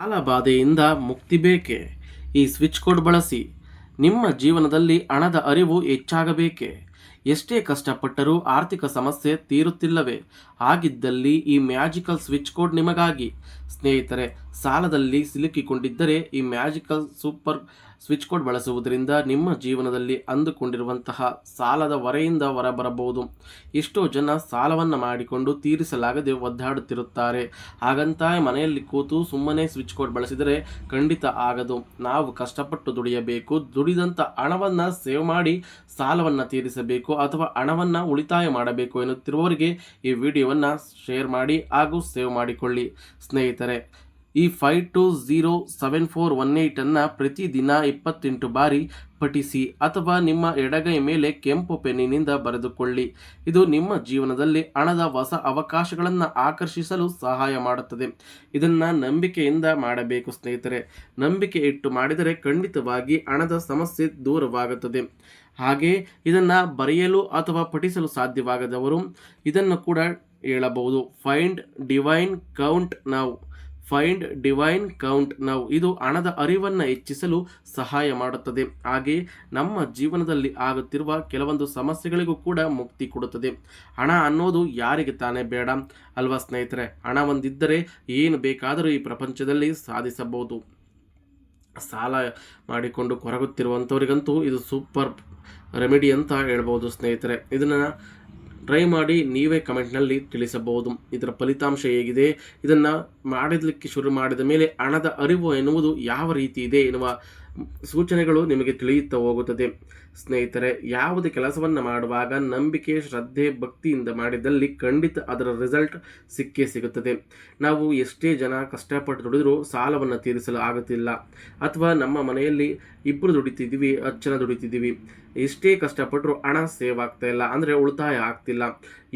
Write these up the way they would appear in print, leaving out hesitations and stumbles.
ಸಾಲಬಾಧೆಯಿಂದ ಮುಕ್ತಿ ಬೇಕೇ? ಈ ಸ್ವಿಚ್ ಕೋಡ್ ಬಳಸಿ. ನಿಮ್ಮ ಜೀವನದಲ್ಲಿ ಹಣದ ಅರಿವು ಹೆಚ್ಚಾಗಬೇಕೇ? ಎಷ್ಟೇ ಕಷ್ಟಪಟ್ಟರೂ ಆರ್ಥಿಕ ಸಮಸ್ಯೆ ತೀರುತ್ತಿಲ್ಲವೇ? ಹಾಗಿದ್ದಲ್ಲಿ ಈ ಮ್ಯಾಜಿಕಲ್ ಸ್ವಿಚ್ ಕೋಡ್ ನಿಮಗಾಗಿ. ಸ್ನೇಹಿತರೆ, ಸಾಲದಲ್ಲಿ ಸಿಲುಕಿಕೊಂಡಿದ್ದರೆ ಈ ಮ್ಯಾಜಿಕಲ್ ಸೂಪರ್ ಸ್ವಿಚ್ ಕೋಡ್ ಬಳಸುವುದರಿಂದ ನಿಮ್ಮ ಜೀವನದಲ್ಲಿ ಅಂದುಕೊಂಡಿರುವಂತಹ ಸಾಲದ ಹೊರೆಯಿಂದ ಹೊರಬರಬಹುದು. ಎಷ್ಟೋ ಜನ ಸಾಲವನ್ನು ಮಾಡಿಕೊಂಡು ತೀರಿಸಲಾಗದೆ ಒದ್ದಾಡುತ್ತಿರುತ್ತಾರೆ. ಹಾಗಂತ ಮನೆಯಲ್ಲಿ ಕೂತು ಸುಮ್ಮನೆ ಸ್ವಿಚ್ ಕೋಡ್ ಬಳಸಿದರೆ ಖಂಡಿತ ಆಗದು. ನಾವು ಕಷ್ಟಪಟ್ಟು ದುಡಿಯಬೇಕು. ದುಡಿದಂಥ ಹಣವನ್ನು ಸೇವ್ ಮಾಡಿ ಸಾಲವನ್ನು ತೀರಿಸಬೇಕು ಅಥವಾ ಹಣವನ್ನು ಉಳಿತಾಯ ಮಾಡಬೇಕು ಎನ್ನುತ್ತಿರುವವರಿಗೆ ಈ ವಿಡಿಯೋವನ್ನು ಶೇರ್ ಮಾಡಿ ಹಾಗೂ ಸೇವ್ ಮಾಡಿಕೊಳ್ಳಿ. ಸ್ನೇಹಿತರೆ, ಈ 520747 ಅನ್ನು ಪ್ರತಿದಿನ 28 ಬಾರಿ ಪಠಿಸಿ ಅಥವಾ ನಿಮ್ಮ ಎಡಗೈ ಮೇಲೆ ಕೆಂಪು ಪೆನ್ನಿನಿಂದ ಬರೆದುಕೊಳ್ಳಿ. ಇದು ನಿಮ್ಮ ಜೀವನದಲ್ಲಿ ಹಣದ ಹೊಸ ಅವಕಾಶಗಳನ್ನು ಆಕರ್ಷಿಸಲು ಸಹಾಯ ಮಾಡುತ್ತದೆ. ಇದನ್ನು ನಂಬಿಕೆಯಿಂದ ಮಾಡಬೇಕು ಸ್ನೇಹಿತರೆ. ನಂಬಿಕೆ ಇಟ್ಟು ಮಾಡಿದರೆ ಖಂಡಿತವಾಗಿ ಹಣದ ಸಮಸ್ಯೆ ದೂರವಾಗುತ್ತದೆ. ಹಾಗೆ ಇದನ್ನು ಬರೆಯಲು ಅಥವಾ ಪಠಿಸಲು ಸಾಧ್ಯವಾಗದವರು ಇದನ್ನು ಕೂಡ ಹೇಳಬಹುದು. Find divine count now. ಇದು ಹಣದ ಅರಿವನ್ನು ಹೆಚ್ಚಿಸಲು ಸಹಾಯ ಮಾಡುತ್ತದೆ. ಹಾಗೆ ನಮ್ಮ ಜೀವನದಲ್ಲಿ ಆಗುತ್ತಿರುವ ಕೆಲವೊಂದು ಸಮಸ್ಯೆಗಳಿಗೂ ಕೂಡ ಮುಕ್ತಿ ಕೊಡುತ್ತದೆ. ಹಣ ಅನ್ನೋದು ಯಾರಿಗೆ ತಾನೇ ಬೇಡ ಅಲ್ವಾ ಸ್ನೇಹಿತರೆ? ಹಣ ಒಂದಿದ್ದರೆ ಏನು ಬೇಕಾದರೂ ಈ ಪ್ರಪಂಚದಲ್ಲಿ ಸಾಧಿಸಬಹುದು. ಸಾಲ ಮಾಡಿಕೊಂಡು ಕೊರಗುತ್ತಿರುವಂಥವರಿಗಂತೂ ಇದು ಸೂಪರ್ ರೆಮಿಡಿ ಅಂತ ಹೇಳ್ಬೋದು ಸ್ನೇಹಿತರೆ. ಇದನ್ನು ಟ್ರೈ ಮಾಡಿ ನೀವೇ ಕಮೆಂಟ್ನಲ್ಲಿ ತಿಳಿಸಬಹುದು. ಇದರ ಫಲಿತಾಂಶ ಹೇಗಿದೆ, ಇದನ್ನು ಮಾಡಲಿಕ್ಕೆ ಶುರು ಮಾಡಿದ ಮೇಲೆ ಹಣದ ಅರಿವು ಎನ್ನುವುದು ಯಾವ ರೀತಿ ಇದೆ ಎನ್ನುವ ಸೂಚನೆಗಳು ನಿಮಗೆ ತಿಳಿಯುತ್ತಾ ಹೋಗುತ್ತದೆ. ಸ್ನೇಹಿತರೆ, ಯಾವುದೇ ಕೆಲಸವನ್ನು ಮಾಡುವಾಗ ನಂಬಿಕೆ, ಶ್ರದ್ಧೆ, ಭಕ್ತಿಯಿಂದ ಮಾಡಿದಲ್ಲಿ ಖಂಡಿತ ಅದರ ರಿಸಲ್ಟ್ ಸಿಕ್ಕೇ ಸಿಗುತ್ತದೆ. ನಾವು ಎಷ್ಟೇ ಜನ ಕಷ್ಟಪಟ್ಟು ದುಡಿದರೂ ಸಾಲವನ್ನು ತೀರಿಸಲು ಆಗುತ್ತಿಲ್ಲ. ಅಥವಾ ನಮ್ಮ ಮನೆಯಲ್ಲಿ ಇಬ್ಬರು ದುಡಿತಿದ್ದೀವಿ, 10 ಜನ ದುಡಿತಿದ್ದೀವಿ, ಎಷ್ಟೇ ಕಷ್ಟಪಟ್ಟರು ಹಣ ಸೇವ್ ಆಗ್ತಾ ಇಲ್ಲ, ಅಂದರೆ ಉಳಿತಾಯ ಆಗ್ತಿಲ್ಲ,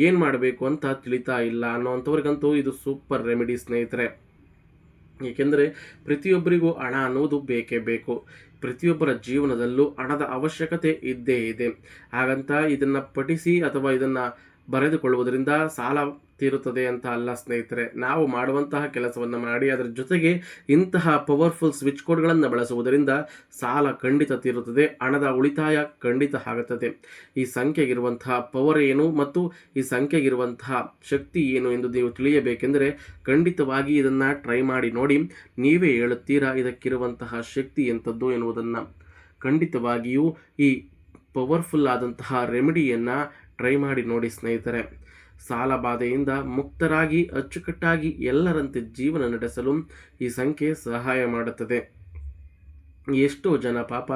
ಏನು ಮಾಡಬೇಕು ಅಂತ ತಿಳಿತಾ ಇಲ್ಲ ಅನ್ನೋವಂಥವ್ರಿಗಂತೂ ಇದು ಸೂಪರ್ ರೆಮಿಡಿ ಸ್ನೇಹಿತರೆ. ಏಕೆಂದರೆ ಪ್ರತಿಯೊಬ್ಬರಿಗೂ ಹಣ ಅನ್ನುವುದು ಬೇಕೇ ಬೇಕು. ಪ್ರತಿಯೊಬ್ಬರ ಜೀವನದಲ್ಲೂ ಹಣದ ಅವಶ್ಯಕತೆ ಇದ್ದೇ ಇದೆ. ಹಾಗಂತ ಇದನ್ನು ಪಠಿಸಿ ಅಥವಾ ಇದನ್ನು ಬರೆದುಕೊಳ್ಳುವುದರಿಂದ ಸಾಲ ತೀರುತ್ತದೆ ಅಂತ ಅಲ್ಲ ಸ್ನೇಹಿತರೆ. ನಾವು ಮಾಡುವಂತಹ ಕೆಲಸವನ್ನು ಮಾಡಿ ಅದರ ಜೊತೆಗೆ ಇಂತಹ ಪವರ್ಫುಲ್ ಸ್ವಿಚ್ ಕೋಡ್ಗಳನ್ನು ಬಳಸುವುದರಿಂದ ಸಾಲ ಖಂಡಿತ ತೀರುತ್ತದೆ, ಹಣದ ಉಳಿತಾಯ ಖಂಡಿತ ಆಗುತ್ತದೆ. ಈ ಸಂಖ್ಯೆಗಿರುವಂತಹ ಪವರ್ ಏನು ಮತ್ತು ಈ ಸಂಖ್ಯೆಗಿರುವಂತಹ ಶಕ್ತಿ ಏನು ಎಂದು ನೀವು ತಿಳಿಯಬೇಕೆಂದರೆ ಖಂಡಿತವಾಗಿ ಇದನ್ನು ಟ್ರೈ ಮಾಡಿ ನೋಡಿ. ನೀವೇ ಹೇಳುತ್ತೀರಾ ಇದಕ್ಕಿರುವಂತಹ ಶಕ್ತಿ ಎಂಥದ್ದು ಎನ್ನುವುದನ್ನು. ಖಂಡಿತವಾಗಿಯೂ ಈ ಪವರ್ಫುಲ್ ಆದಂತಹ ರೆಮಿಡಿಯನ್ನು ಟ್ರೈ ಮಾಡಿ ನೋಡಿ ಸ್ನೇಹಿತರೆ. ಸಾಲಬಾಧೆಯಿಂದ ಮುಕ್ತರಾಗಿ ಅಚ್ಚುಕಟ್ಟಾಗಿ ಎಲ್ಲರಂತೆ ಜೀವನ ನಡೆಸಲು ಈ ಸಂಖ್ಯೆ ಸಹಾಯ ಮಾಡುತ್ತದೆ. ಎಷ್ಟೋ ಜನ ಪಾಪ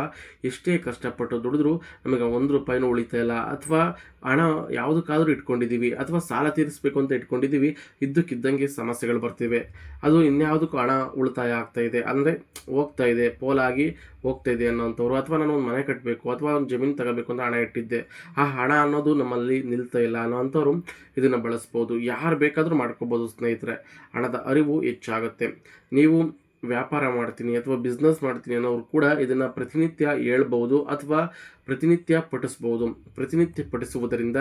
ಎಷ್ಟೇ ಕಷ್ಟಪಟ್ಟು ದುಡಿದ್ರೂ ನಮಗೆ 1 ರೂಪಾಯಿನೂ ಉಳಿತಾ ಇಲ್ಲ, ಅಥವಾ ಹಣ ಯಾವುದಕ್ಕಾದರೂ ಇಟ್ಕೊಂಡಿದ್ದೀವಿ ಅಥವಾ ಸಾಲ ತೀರಿಸಬೇಕು ಅಂತ ಇಟ್ಕೊಂಡಿದ್ದೀವಿ, ಇದ್ದಕ್ಕಿದ್ದಂಗೆ ಸಮಸ್ಯೆಗಳು ಬರ್ತಿವೆ. ಅದು ಇನ್ಯಾವುದಕ್ಕೂ ಹಣ ಉಳಿತಾಯ ಆಗ್ತಾಯಿದೆ, ಅಂದರೆ ಹೋಗ್ತಾ ಇದೆ, ಪೋಲಾಗಿ ಹೋಗ್ತಾ ಇದೆ ಅನ್ನೋಂಥವ್ರು, ಅಥವಾ ನಾನು ಒಂದು ಮನೆ ಕಟ್ಟಬೇಕು ಅಥವಾ ಒಂದು ಜಮೀನು ತಗೋಬೇಕು ಅಂತ ಹಣ ಇಟ್ಟಿದ್ದೆ, ಆ ಹಣ ಅನ್ನೋದು ನಮ್ಮಲ್ಲಿ ನಿಲ್ತಾ ಇಲ್ಲ ಅನ್ನೋವಂಥವ್ರು ಇದನ್ನು ಬಳಸ್ಬೋದು. ಯಾರು ಬೇಕಾದರೂ ಮಾಡ್ಕೋಬೋದು ಸ್ನೇಹಿತರೆ. ಹಣದ ಅರಿವು ಹೆಚ್ಚಾಗುತ್ತೆ. ನೀವು ವ್ಯಾಪಾರ ಮಾಡ್ತೀನಿ ಅಥವಾ ಬಿಸ್ನೆಸ್ ಮಾಡ್ತೀನಿ ಅನ್ನೋರು ಕೂಡ ಇದನ್ನು ಪ್ರತಿನಿತ್ಯ ಹೇಳ್ಬೋದು ಅಥವಾ ಪ್ರತಿನಿತ್ಯ ಪಠಿಸ್ಬೋದು. ಪ್ರತಿನಿತ್ಯ ಪಠಿಸುವುದರಿಂದ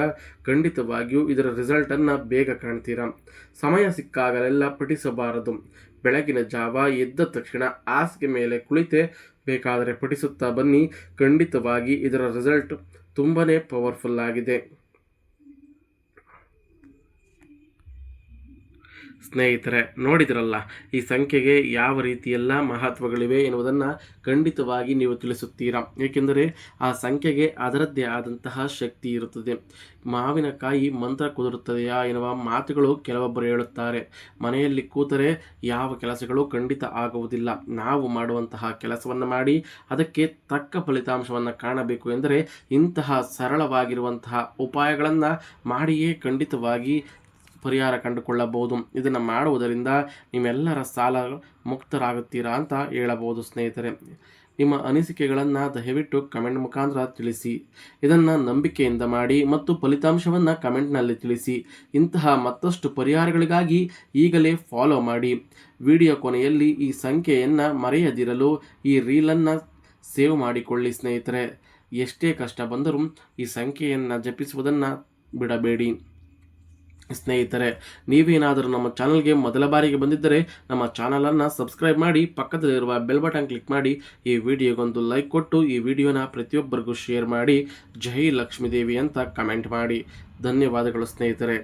ಖಂಡಿತವಾಗಿಯೂ ಇದರ ರಿಸಲ್ಟನ್ನು ಬೇಗ ಕಾಣ್ತೀರಾ. ಸಮಯ ಸಿಕ್ಕಾಗಲೆಲ್ಲ ಪಠಿಸಬಾರದು. ಬೆಳಗಿನ ಜಾವ ಎದ್ದ ತಕ್ಷಣ ಹಾಸಿಗೆ ಮೇಲೆ ಕುಳಿತೇ ಬೇಕಾದರೆ ಪಠಿಸುತ್ತಾ ಬನ್ನಿ. ಖಂಡಿತವಾಗಿ ಇದರ ರಿಸಲ್ಟ್ ತುಂಬಾ ಪವರ್ಫುಲ್ ಆಗಿದೆ. ಸ್ನೇಹಿತರೆ, ನೋಡಿದ್ರಲ್ಲ ಈ ಸಂಖ್ಯೆಗೆ ಯಾವ ರೀತಿಯೆಲ್ಲ ಮಹತ್ವಗಳಿವೆ ಎನ್ನುವುದನ್ನು ಖಂಡಿತವಾಗಿ ನೀವು ತಿಳಿಸುತ್ತೀರಾ. ಏಕೆಂದರೆ ಆ ಸಂಖ್ಯೆಗೆ ಅದರದ್ದೇ ಆದಂತಹ ಶಕ್ತಿ ಇರುತ್ತದೆ. ಮಾವಿನಕಾಯಿ ಮಂತ್ರ ಕುದುರುತ್ತದೆಯಾ ಎನ್ನುವ ಮಾತುಗಳು ಕೆಲವೊಬ್ಬರು ಹೇಳುತ್ತಾರೆ. ಮನೆಯಲ್ಲಿ ಕೂತರೆ ಯಾವ ಕೆಲಸಗಳು ಖಂಡಿತ ಆಗುವುದಿಲ್ಲ. ನಾವು ಮಾಡುವಂತಹ ಕೆಲಸವನ್ನು ಮಾಡಿ ಅದಕ್ಕೆ ತಕ್ಕ ಫಲಿತಾಂಶವನ್ನು ಕಾಣಬೇಕು ಎಂದರೆ ಇಂತಹ ಸರಳವಾಗಿರುವಂತಹ ಉಪಾಯಗಳನ್ನು ಮಾಡಿಯೇ ಖಂಡಿತವಾಗಿ ಪರಿಹಾರ ಕಂಡುಕೊಳ್ಳಬಹುದು. ಇದನ್ನು ಮಾಡುವುದರಿಂದ ನೀವೆಲ್ಲರ ಸಾಲ ಮುಕ್ತರಾಗುತ್ತೀರಾ ಅಂತ ಹೇಳಬಹುದು ಸ್ನೇಹಿತರೆ. ನಿಮ್ಮ ಅನಿಸಿಕೆಗಳನ್ನು ದಯವಿಟ್ಟು ಕಮೆಂಟ್ ಮುಖಾಂತರ ತಿಳಿಸಿ. ಇದನ್ನು ನಂಬಿಕೆಯಿಂದ ಮಾಡಿ ಮತ್ತು ಫಲಿತಾಂಶವನ್ನು ಕಮೆಂಟ್ನಲ್ಲಿ ತಿಳಿಸಿ. ಇಂತಹ ಮತ್ತಷ್ಟು ಪರಿಹಾರಗಳಿಗಾಗಿ ಈಗಲೇ ಫಾಲೋ ಮಾಡಿ. ವಿಡಿಯೋ ಕೊನೆಯಲ್ಲಿ ಈ ಸಂಖ್ಯೆಯನ್ನು ಮರೆಯದಿರಲು ಈ ರೀಲನ್ನು ಸೇವ್ ಮಾಡಿಕೊಳ್ಳಿ ಸ್ನೇಹಿತರೆ. ಎಷ್ಟೇ ಕಷ್ಟ ಬಂದರೂ ಈ ಸಂಖ್ಯೆಯನ್ನು ಜಪಿಸುವುದನ್ನು ಬಿಡಬೇಡಿ. ಸ್ನೇಹಿತರೆ, ನೀವೇನಾದರೂ ನಮ್ಮ ಚಾನಲ್ಗೆ ಮೊದಲ ಬಾರಿಗೆ ಬಂದಿದ್ದರೆ ನಮ್ಮ ಚಾನಲನ್ನು ಸಬ್ಸ್ಕ್ರೈಬ್ ಮಾಡಿ, ಪಕ್ಕದಲ್ಲಿರುವ ಬೆಲ್ ಬಟನ್ ಕ್ಲಿಕ್ ಮಾಡಿ, ಈ ವಿಡಿಯೋಗೊಂದು ಲೈಕ್ ಕೊಟ್ಟು ಈ ವಿಡಿಯೋನ ಪ್ರತಿಯೊಬ್ಬರಿಗೂ ಶೇರ್ ಮಾಡಿ. ಜೈ ಲಕ್ಷ್ಮೀದೇವಿ ಅಂತ ಕಮೆಂಟ್ ಮಾಡಿ. ಧನ್ಯವಾದಗಳು ಸ್ನೇಹಿತರೆ.